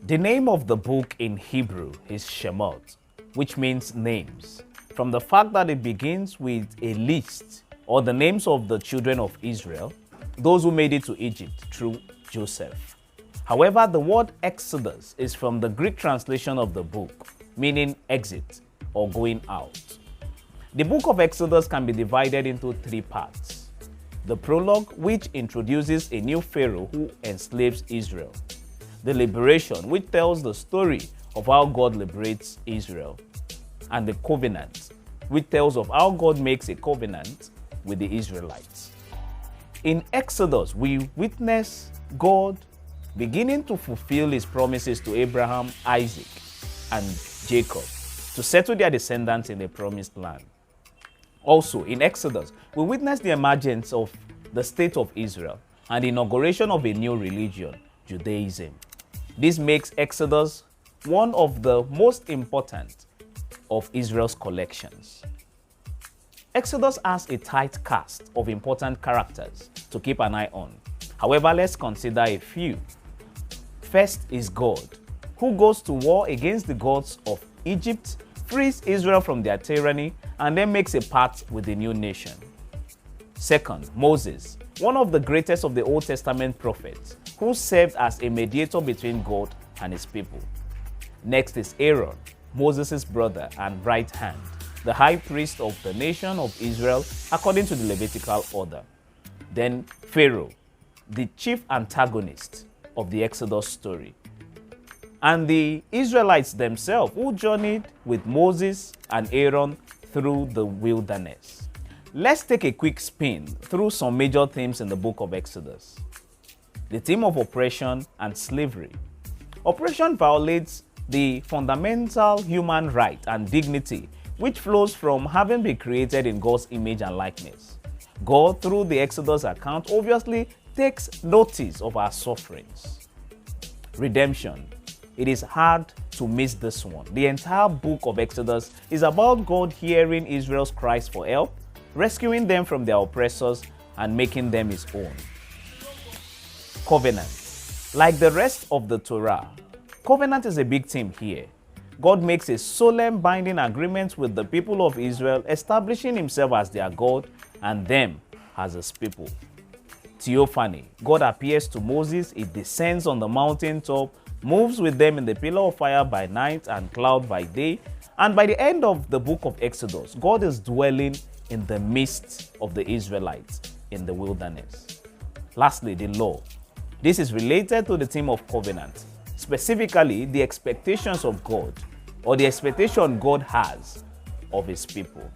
The name of the book in Hebrew is Shemot, which means names, from the fact that it begins with a list or the names of the children of Israel, those who made it to Egypt through Joseph. However, the word Exodus is from the Greek translation of the book, meaning exit or going out. The book of Exodus can be divided into three parts. The Prologue, which introduces a new Pharaoh who enslaves Israel. The Liberation, which tells the story of how God liberates Israel. And the Covenant, which tells of how God makes a covenant with the Israelites. In Exodus, we witness God beginning to fulfill his promises to Abraham, Isaac, and Jacob to settle their descendants in the promised land. Also, in Exodus, we witness the emergence of the state of Israel and the inauguration of a new religion, Judaism. This makes Exodus one of the most important of Israel's collections. Exodus has a tight cast of important characters to keep an eye on. However, let's consider a few. First is God, who goes to war against the gods of Egypt, frees Israel from their tyranny, and then makes a pact with the new nation. Second, Moses, one of the greatest of the Old Testament prophets, who served as a mediator between God and his people. Next is Aaron, Moses' brother and right hand, the high priest of the nation of Israel according to the Levitical order. Then Pharaoh, the chief antagonist of the Exodus story. And the Israelites themselves, who journeyed with Moses and Aaron through the wilderness. Let's take a quick spin through some major themes in the book of Exodus. The theme of oppression and slavery. Oppression violates the fundamental human right and dignity which flows from having been created in God's image and likeness. God, through the Exodus account, obviously takes notice of our sufferings. Redemption. It is hard to miss this one. The entire book of Exodus is about God hearing Israel's cries for help, rescuing them from their oppressors, and making them his own. Covenant. Like the rest of the Torah, covenant is a big theme here. God makes a solemn binding agreement with the people of Israel, establishing himself as their God and them as his people. Theophany. God appears to Moses, he descends on the mountaintop, moves with them in the pillar of fire by night and cloud by day, and by the end of the book of Exodus, God is dwelling in the midst of the Israelites in the wilderness. Lastly, the law. This is related to the theme of covenant, specifically the expectations of God, or the expectation God has of his people.